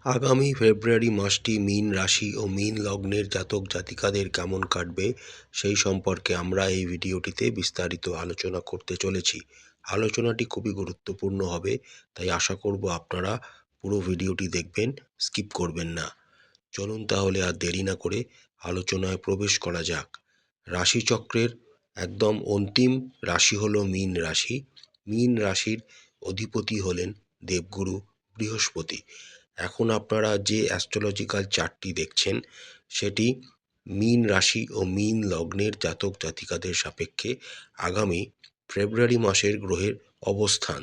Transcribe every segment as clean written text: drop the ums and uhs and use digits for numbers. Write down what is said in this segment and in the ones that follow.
আগামী ফেব্রুয়ারি মাসটি মীন রাশি ও মীন লগ্নের জাতক জাতিকাদের কেমন কাটবে সেই সম্পর্কে আমরা এই ভিডিওটিতে বিস্তারিত আলোচনা করতে চলেছি। আলোচনাটি খুবই গুরুত্বপূর্ণ হবে, তাই আশা করব আপনারা পুরো ভিডিওটি দেখবেন, স্কিপ করবেন না। চলুন তাহলে আর দেরি না করে আলোচনায় প্রবেশ করা যাক। রাশিচক্রের একদম অন্তিম রাশি হলো মীন রাশি। মীন রাশির অধিপতি হলেন দেবগুরু বৃহস্পতি। এখন আপনারা যে অ্যাস্ট্রোলজিক্যাল চার্টটি দেখছেন সেটি মীন রাশি ও মীন লগ্নের জাতক জাতিকাদের সাপেক্ষে আগামী ফেব্রুয়ারি মাসের গ্রহের অবস্থান।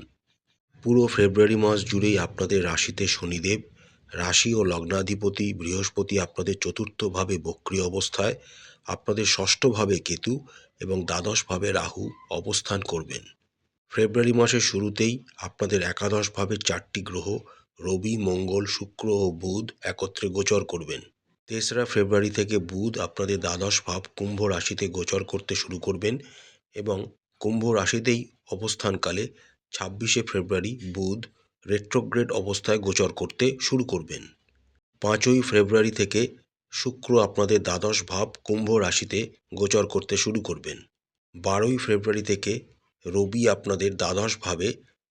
পুরো ফেব্রুয়ারি মাস জুড়েই আপনাদের রাশিতে শনিদেব, রাশি ও লগ্নাধিপতি বৃহস্পতি আপনাদের চতুর্থভাবে বক্রী অবস্থায়, আপনাদের ষষ্ঠভাবে কেতু এবং দ্বাদশভাবে রাহু অবস্থান করবেন। ফেব্রুয়ারি মাসের শুরুতেই আপনাদের একাদশভাবে 4টি গ্রহ রবি, মঙ্গল, শুক্র ও বুধ একত্রে গোচর করবেন। 3রা ফেব্রুয়ারি থেকে বুধ আপনাদের দ্বাদশ ভাব কুম্ভ রাশিতে গোচর করতে শুরু করবেন এবং কুম্ভ রাশিতেই অবস্থানকালে 26শে ফেব্রুয়ারি বুধ রেট্রোগ্রেড অবস্থায় গোচর করতে শুরু করবেন। 5ই ফেব্রুয়ারি থেকে শুক্র আপনাদের দ্বাদশ ভাব কুম্ভ রাশিতে গোচর করতে শুরু করবেন। 12ই ফেব্রুয়ারি থেকে রবি আপনাদের দ্বাদশ ভাবে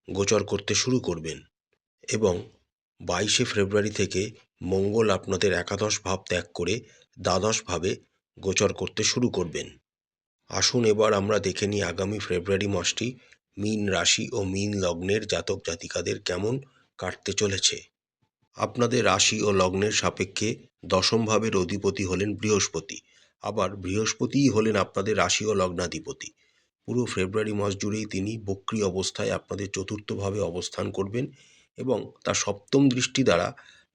গোচর করতে শুরু করবেন এবং 22শে ফেব্রুয়ারি থেকে মঙ্গল আপনাদের একাদশ ভাব ত্যাগ করে দ্বাদশ ভাবে গোচর করতে শুরু করবেন। আসুন এবার আমরা দেখে নিই আগামী ফেব্রুয়ারি মাসটি মীন রাশি ও মীন লগ্নের জাতক জাতিকাদের কেমন কাটতে চলেছে। আপনাদের রাশি ও লগ্নের সাপেক্ষে দশম ভাবের অধিপতি হলেন বৃহস্পতি। আবার বৃহস্পতিই হলেন আপনাদের রাশি ও লগ্নাধিপতি। পুরো ফেব্রুয়ারি মাস জুড়েই তিনি বক্রী অবস্থায় আপনাদের চতুর্থভাবে অবস্থান করবেন এবং তার সপ্তম দৃষ্টি দ্বারা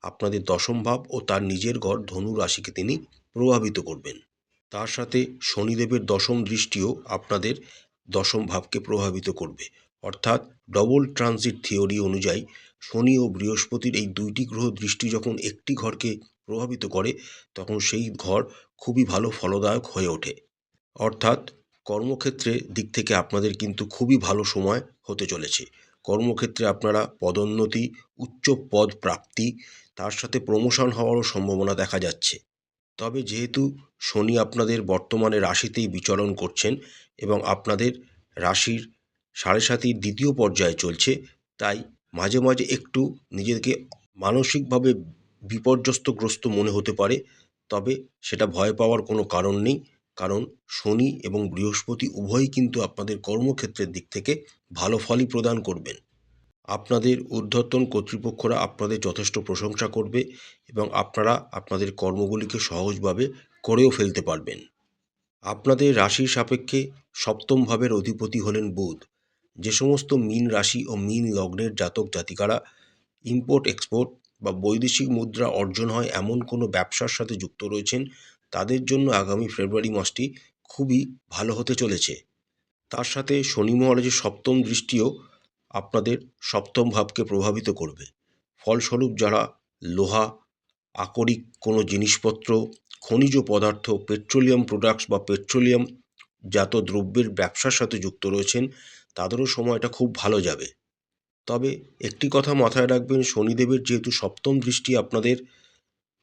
আপনাদের দশম ভাব ও তার নিজের ঘর ধনু রাশিকে তিনি প্রভাবিত করবেন। তার সাথে শনিদেবের দশম দৃষ্টিও আপনাদের দশম ভাবকে প্রভাবিত করবে। অর্থাৎ ডবল ট্রানজিট থিওরি অনুযায়ী শনি ও বৃহস্পতির এই দুইটি গ্রহ দৃষ্টি যখন একটি ঘরকে প্রভাবিত করে তখন সেই ঘর খুবই ভালো ফলদায়ক হয়ে ওঠে। অর্থাৎ কর্মক্ষেত্রের দিক থেকে আপনাদের কিন্তু খুবই ভালো সময় হতে চলেছে। কর্মক্ষেত্রে আপনারা পদোন্নতি, উচ্চ পদ প্রাপ্তি, তার সাথে প্রমোশন হওয়ারও সম্ভাবনা দেখা যাচ্ছে। তবে যেহেতু শনি আপনাদের বর্তমানে রাশিতেই বিচরণ করছেন এবং আপনাদের রাশির সাড়ে সাতির দ্বিতীয় পর্যায়ে চলছে, তাই মাঝে মাঝে একটু নিজেকে মানসিকভাবে বিপর্যস্তগ্রস্ত মনে হতে পারে। তবে সেটা ভয় পাওয়ার কোনো কারণ নেই, কারণ শনি এবং বৃহস্পতি উভয়ই কিন্তু আপনাদের কর্মক্ষেত্রের দিক থেকে ভালো ফলই প্রদান করবেন। আপনাদের ঊর্ধ্বতন কর্তৃপক্ষরা আপনাদের যথেষ্ট প্রশংসা করবে এবং আপনারা আপনাদের কর্মগুলিকে সহজভাবে করেও ফেলতে পারবেন। আপনাদের রাশির সাপেক্ষে সপ্তম ভাবের অধিপতি হলেন বুধ। যে সমস্ত মীন রাশি ও মীন লগ্নের জাতক জাতিকারা ইম্পোর্ট এক্সপোর্ট বা বৈদেশিক মুদ্রা অর্জন হয় এমন কোনো ব্যবসার সাথে যুক্ত রয়েছেন, তাদের জন্য আগামী ফেব্রুয়ারি মাসটি খুবই ভালো হতে চলেছে। তার সাথে শনি মহারাজের সপ্তম দৃষ্টিও আপনাদের সপ্তম ভাবকে প্রভাবিত করবে। ফলস্বরূপ যারা লোহা, আকরিক কোনো জিনিসপত্র, খনিজ পদার্থ, পেট্রোলিয়াম প্রোডাক্টস বা পেট্রোলিয়াম জাত দ্রব্যের ব্যবসার সাথে যুক্ত রয়েছেন, তাদেরও সময়টা খুব ভালো যাবে। তবে একটি কথা মাথায় রাখবেন, শনিদেবের যেহেতু সপ্তম দৃষ্টি আপনাদের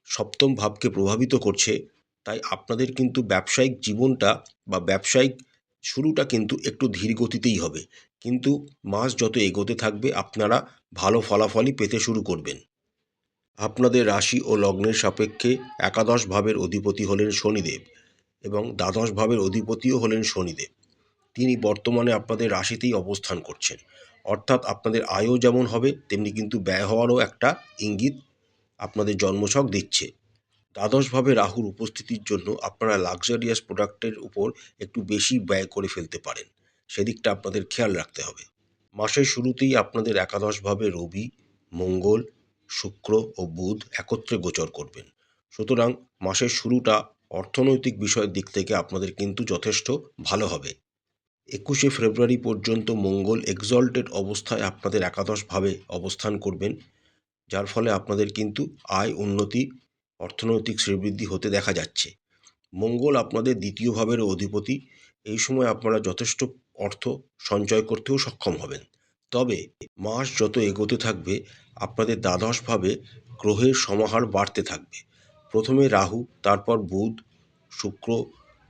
সপ্তম ভাবকে প্রভাবিত করছে, তাই আপনাদের কিন্তু ব্যবসায়িক জীবনটা বা ব্যবসায়িক শুরুটা কিন্তু একটু ধীর গতিতেই হবে, কিন্তু মাস যত এগোতে থাকবে আপনারা ভালো ফলাফলই পেতে শুরু করবেন। আপনাদের রাশি ও লগ্নের সাপেক্ষে একাদশ ভাবের অধিপতি হলেন শনিদেব এবং দ্বাদশ ভাবের অধিপতিও হলেন শনিদেব। তিনি বর্তমানে আপনাদের রাশিতেই অবস্থান করছেন। অর্থাৎ আপনাদের আয়ও যেমন হবে তেমনি কিন্তু ব্যয় হওয়ারও একটা ইঙ্গিত আপনাদের জন্মছক দিচ্ছে। দ্বাদশভাবে রাহুর উপস্থিতির জন্য আপনারা লাক্সারিয়াস প্রোডাক্টের উপর একটু বেশি ব্যয় করে ফেলতে পারেন, সেদিকটা আপনাদের খেয়াল রাখতে হবে। মাসের শুরুতেই আপনাদের একাদশভাবে রবি, মঙ্গল, শুক্র ও বুধ একত্রে গোচর করবেন। সুতরাং মাসের শুরুটা অর্থনৈতিক বিষয়ের দিক থেকে আপনাদের কিন্তু যথেষ্ট ভালো হবে। 21শে ফেব্রুয়ারি পর্যন্ত মঙ্গল এক্সল্টেড অবস্থায় আপনাদের একাদশভাবে অবস্থান করবেন, যার ফলে আপনাদের কিন্তু আয় উন্নতি, অর্থনৈতিক শ্রীবৃদ্ধি হতে দেখা যাচ্ছে। মঙ্গল আপনাদের দ্বিতীয় ভাবের অধিপতি। এই সময় আপনারা যথেষ্ট অর্থ সঞ্চয় করতেও সক্ষম হবেন। তবে মাস যত এগোতে থাকবে আপনাদের দ্বাদশভাবে গ্রহের সমাহার বাড়তে থাকবে। প্রথমে রাহু, তারপর বুধ, শুক্র,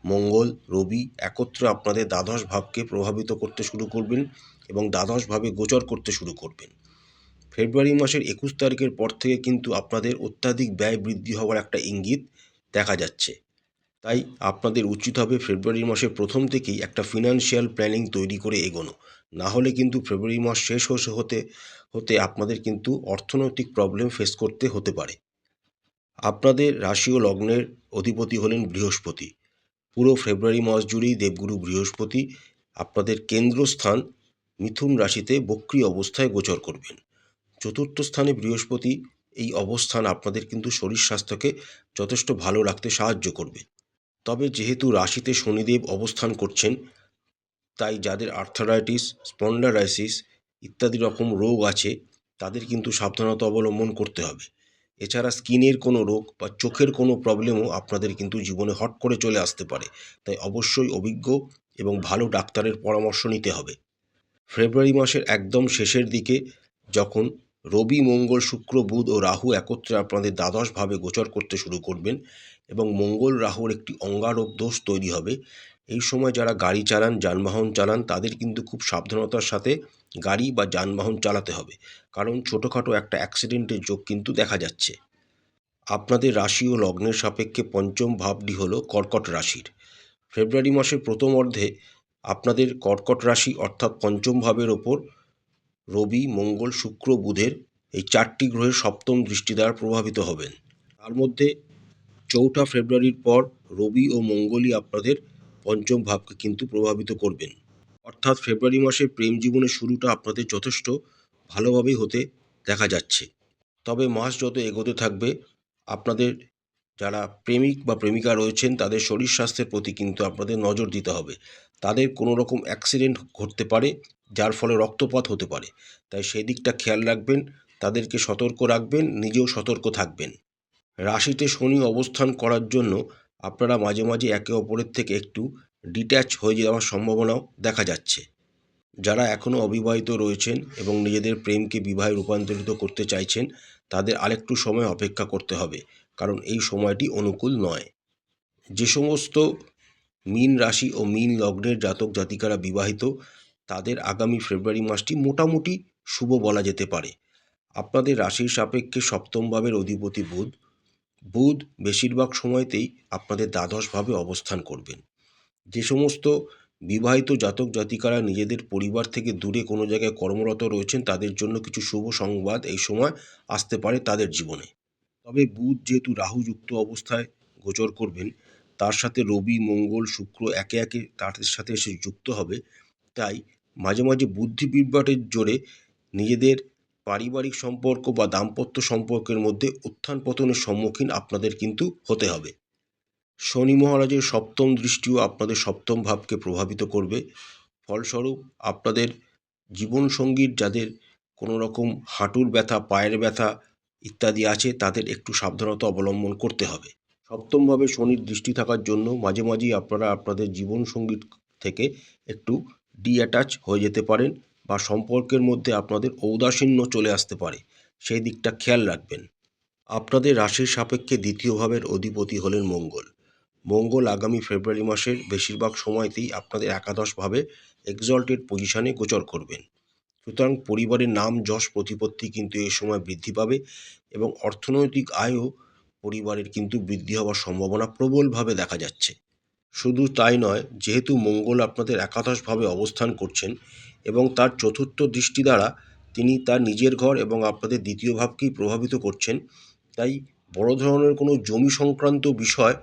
মঙ্গল, রবি একত্রে আপনাদের দ্বাদশ ভাবকে প্রভাবিত করতে শুরু করবেন এবং দ্বাদশভাবে গোচর করতে শুরু করবেন। ফেব্রুয়ারি মাসের 21 তারিখের পর থেকে কিন্তু আপনাদের অত্যাধিক ব্যয় বৃদ্ধি হওয়ার একটা ইঙ্গিত দেখা যাচ্ছে। তাই আপনাদের উচিত হবে ফেব্রুয়ারি মাসের প্রথম থেকেই একটা ফিনান্সিয়াল প্ল্যানিং তৈরি করে এগোনো। না হলে কিন্তু ফেব্রুয়ারি মাস শেষ হতে হতে আপনাদের কিন্তু অর্থনৈতিক প্রবলেম ফেস করতে হতে পারে। আপনাদের রাশি ও লগ্নের অধিপতি হলেন বৃহস্পতি। পুরো ফেব্রুয়ারি মাস জুড়েই দেবগুরু বৃহস্পতি আপনাদের কেন্দ্রস্থান মিথুন রাশিতে বক্রী অবস্থায় গোচর করবেন। চতুর্থ স্থানে বৃহস্পতি এই অবস্থান আপনাদের কিন্তু শরীর স্বাস্থ্যকে যথেষ্ট ভালো রাখতে সাহায্য করবে। তবে যেহেতু রাশিতে শনিদেব অবস্থান করছেন, তাই যাদের আর্থারাইটিস, স্পন্ডালাইসিস ইত্যাদি রকম রোগ আছে তাদের কিন্তু সাবধানতা অবলম্বন করতে হবে। এছাড়া স্কিনের কোনো রোগ বা চোখের কোনো প্রবলেমও আপনাদের কিন্তু জীবনে হট করে চলে আসতে পারে। তাই অবশ্যই অভিজ্ঞ এবং ভালো ডাক্তারের পরামর্শ নিতে হবে। ফেব্রুয়ারি মাসের একদম শেষের দিকে যখন রবি, মঙ্গল, শুক্র, বুধ ও রাহু একত্রে আপনাদের দ্বাদশভাবে গোচর করতে শুরু করবেন এবং মঙ্গল রাহুর একটি অঙ্গারক দোষ তৈরি হবে, এই সময় যারা গাড়ি চালান, যানবাহন চালান তাদের কিন্তু খুব সাবধানতার সাথে গাড়ি বা যানবাহন চালাতে হবে, কারণ ছোটোখাটো একটা অ্যাক্সিডেন্টের যোগ কিন্তু দেখা যাচ্ছে। আপনাদের রাশি ও লগ্নের সাপেক্ষে পঞ্চম ভাবটি হলো কর্কট রাশির। ফেব্রুয়ারি মাসের প্রথম অর্ধে আপনাদের কর্কট রাশি অর্থাৎ পঞ্চম ভাবের ওপর রবি, মঙ্গল, শুক্র, বুধের এই 4টি গ্রহের সপ্তম দৃষ্টি দ্বারা প্রভাবিত হবেন। তার মধ্যে 4 ফেব্রুয়ারির পর রবি ও মঙ্গলই আপনাদের পঞ্চম ভাবকে কিন্তু প্রভাবিত করবেন। অর্থাৎ ফেব্রুয়ারি মাসে প্রেম জীবনের শুরুটা আপনাদের যথেষ্ট ভালোভাবেই হতে দেখা যাচ্ছে। তবে মাস যত এগোতে থাকবে আপনাদের যারা প্রেমিক বা প্রেমিকা রয়েছেন তাদের শরীর স্বাস্থ্যের প্রতি কিন্তু আপনাদের নজর দিতে হবে। তাদের কোনো রকম অ্যাক্সিডেন্ট ঘটতে পারে, যার ফলে রক্তপাত হতে পারে। তাই সেই দিকটা খেয়াল রাখবেন, তাদেরকে সতর্ক রাখবেন, নিজেও সতর্ক থাকবেন। রাশিতে শনি অবস্থান করার জন্য আপনারা মাঝে মাঝে একে অপরের থেকে একটু ডিট্যাচ হয়ে যাওয়ার সম্ভাবনাও দেখা যাচ্ছে। যারা এখনও অবিবাহিত রয়েছেন এবং নিজেদের প্রেমকে বিবাহে রূপান্তরিত করতে চাইছেন তাদের আরেকটু সময় অপেক্ষা করতে হবে, কারণ এই সময়টি অনুকূল নয়। যে সমস্ত মীন রাশি ও মীন লগ্নের জাতক জাতিকারা বিবাহিত তাদের আগামী ফেব্রুয়ারি মাসটি মোটামুটি শুভ বলা যেতে পারে। আপনাদের রাশির সাপেক্ষে সপ্তম ভাবের অধিপতি বুধ। বুধ বেশিরভাগ সময়তেই আপনাদের দ্বাদশভাবে অবস্থান করবেন। যে সমস্ত বিবাহিত জাতক জাতিকারা নিজেদের পরিবার থেকে দূরে কোনো জায়গায় কর্মরত রয়েছেন তাদের জন্য কিছু শুভ সংবাদ এই সময় আসতে পারে তাদের জীবনে। তবে বুধ যেহেতু রাহুযুক্ত অবস্থায় গোচর করবেন, তার সাথে রবি, মঙ্গল, শুক্র একে একে তাদের সাথে এসে যুক্ত হবে। তাই মাঝে মাঝে বুদ্ধি বিভ্রাটের জোরে নিজেদের পারিবারিক সম্পর্ক বা দাম্পত্য সম্পর্কের মধ্যে উত্থান পতনের সম্মুখীন আপনাদের কিন্তু হতে হবে। শনি মহারাজের সপ্তম দৃষ্টিও আপনাদের সপ্তম ভাবকে প্রভাবিত করবে। ফলস্বরূপ আপনাদের জীবনসঙ্গীর যাদের কোনো রকম হাঁটুর ব্যথা, পায়ের ব্যথা ইত্যাদি আছে তাদের একটু সাবধানতা অবলম্বন করতে হবে। সপ্তমভাবে শনির দৃষ্টি থাকার জন্য মাঝে মাঝেই আপনারা আপনাদের জীবনসঙ্গীর থেকে একটু ডিঅ্যাটাচ হয়ে যেতে পারেন বা সম্পর্কের মধ্যে আপনাদের ঔদাসীন্য চলে আসতে পারে, সেই দিকটা খেয়াল রাখবেন। আপনাদের রাশির সাপেক্ষে দ্বিতীয় ভাবের অধিপতি হলেন মঙ্গল। মঙ্গল আগামী ফেব্রুয়ারি মাসের বেশিরভাগ সময়তেই আপনাদের একাদশভাবে এক্সল্টেড পজিশনে গোচর করবেন। সুতরাং পরিবারের নাম, যশ, প্রতিপত্তি কিন্তু এই সময় বৃদ্ধি পাবে এবং অর্থনৈতিক আয়ও পরিবারের কিন্তু বৃদ্ধি হওয়ার সম্ভাবনা প্রবলভাবে দেখা যাচ্ছে। শুধু তাই নয়, যেহেতু মঙ্গল আপনাদের একাদশভাবে অবস্থান করছেন এবং তার চতুর্থ দৃষ্টি দ্বারা তিনি তার নিজের ঘর এবং আপনাদের দ্বিতীয় ভাবকেই প্রভাবিত করছেন, তাই বড় ধরনের কোনো জমি সংক্রান্ত বিষয়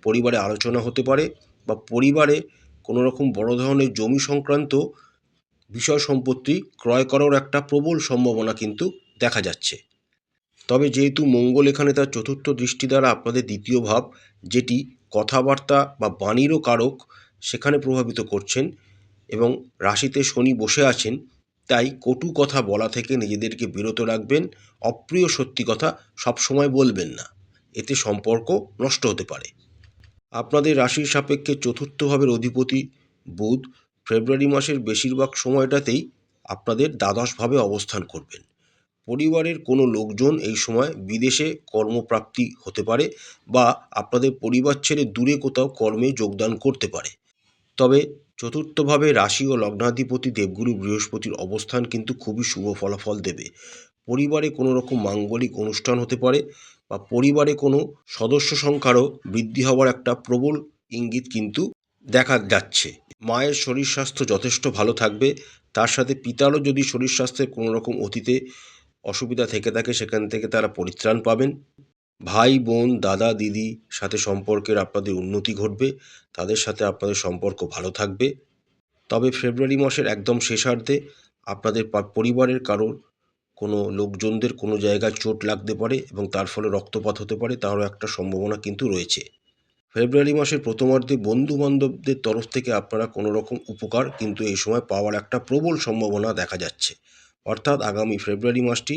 পরিবারে আলোচনা হতে পারে বা পরিবারে কোনো রকম বড় ধরনের জমি সংক্রান্ত বিষয় সম্পত্তি ক্রয় করার একটা প্রবল সম্ভাবনা কিন্তু দেখা যাচ্ছে। তবে যেহেতু মঙ্গল এখানে তার চতুর্থ দৃষ্টি দ্বারা আপনাদের দ্বিতীয় ভাব, যেটি কথাবার্তা বা বাণীরও কারক, সেখানে প্রভাবিত করছেন এবং রাশিতে শনি বসে আছেন, তাই কটু কথা বলা থেকে নিজেদেরকে বিরত রাখবেন। অপ্রিয় সত্যি কথা সবসময় বলবেন না, এতে সম্পর্ক নষ্ট হতে পারে। আপনাদের রাশির সাপেক্ষে চতুর্থ ভাবের অধিপতি বুধ ফেব্রুয়ারি মাসের বেশিরভাগ সময়টাতেই আপনাদের দ্বাদশভাবে অবস্থান করবেন। পরিবারের কোনো লোকজন এই সময় বিদেশে কর্মপ্রাপ্তি হতে পারে বা আপনাদের পরিবার ছেড়ে দূরে কোথাও কর্মে যোগদান করতে পারে। তবে চতুর্থভাবে রাশি ও লগ্নাধিপতি দেবগুরু বৃহস্পতির অবস্থান কিন্তু খুবই শুভ ফলাফল দেবে। পরিবারে কোনো রকম মাঙ্গলিক অনুষ্ঠান হতে পারে বা পরিবারে কোনো সদস্য সংখ্যারও বৃদ্ধি হওয়ার একটা প্রবল ইঙ্গিত কিন্তু দেখা যাচ্ছে। মায়ের শরীর স্বাস্থ্য যথেষ্ট ভালো থাকবে, তার সাথে পিতারও যদি শরীর স্বাস্থ্যের কোনো রকম অতীতে অসুবিধা থেকে থাকে সেখান থেকে তারা পরিত্রাণ পাবেন। ভাই বোন দাদা দিদি সাথে সম্পর্কের আপনাদের উন্নতি ঘটবে, তাদের সাথে আপনাদের সম্পর্ক ভালো থাকবে। তবে ফেব্রুয়ারি মাসের একদম শেষার্ধে আপনাদের পরিবারের কারোর কোনো লোকজনদের কোনো জায়গায় চোট লাগতে পারে এবং তার ফলে রক্তপাত হতে পারে, তারও একটা সম্ভাবনা কিন্তু রয়েছে। ফেব্রুয়ারি মাসের প্রথমার্ধে বন্ধুবান্ধবদের তরফ থেকে আপনারা কোনো রকম উপকার কিন্তু এই সময় পাওয়ার একটা প্রবল সম্ভাবনা দেখা যাচ্ছে। অর্থাৎ আগামী ফেব্রুয়ারি মাসটি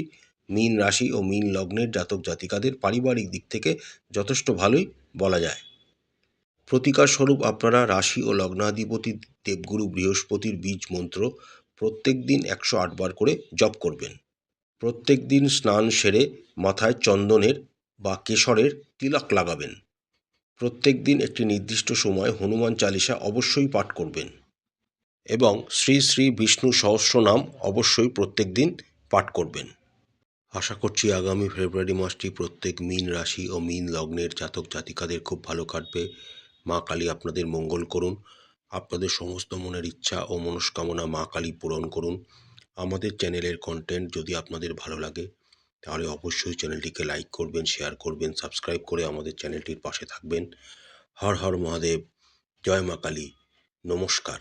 মীন রাশি ও মীন লগ্নের জাতক জাতিকাদের পারিবারিক দিক থেকে যথেষ্ট ভালোই বলা যায়। প্রতিকার স্বরূপ আপনারা রাশি ও লগ্নাধিপতি দেবগুরু বৃহস্পতির বীজ মন্ত্র প্রত্যেক দিন 108 বার করে জপ করবেন। প্রত্যেক দিন স্নান সেরে মাথায় চন্দনের বা কেশরের তিলক লাগাবেন। প্রত্যেক দিন একটি নির্দিষ্ট সময় হনুমান চালিসা অবশ্যই পাঠ করবেন এবং শ্রী শ্রী বিষ্ণু সহস্রনাম অবশ্যই প্রত্যেক দিন পাঠ করবেন। আশা করছি আগামী ফেব্রুয়ারি মাসটি প্রত্যেক মীন রাশি ও মীন লগ্নের জাতক জাতিকাদের খুব ভালো কাটবে। মা কালী আপনাদের মঙ্গল করুন, আপনাদের সমস্ত মনের ইচ্ছা ও মনস্কামনা মা কালী পূরণ করুন। আমাদের চ্যানেলের কন্টেন্ট যদি আপনাদের ভালো লাগে তাহলে অবশ্যই চ্যানেলটিকে লাইক করবেন, শেয়ার করবেন, সাবস্ক্রাইব করে আমাদের চ্যানেলটির পাশে থাকবেন। হর হর মহাদেব, জয় মা কালী, নমস্কার।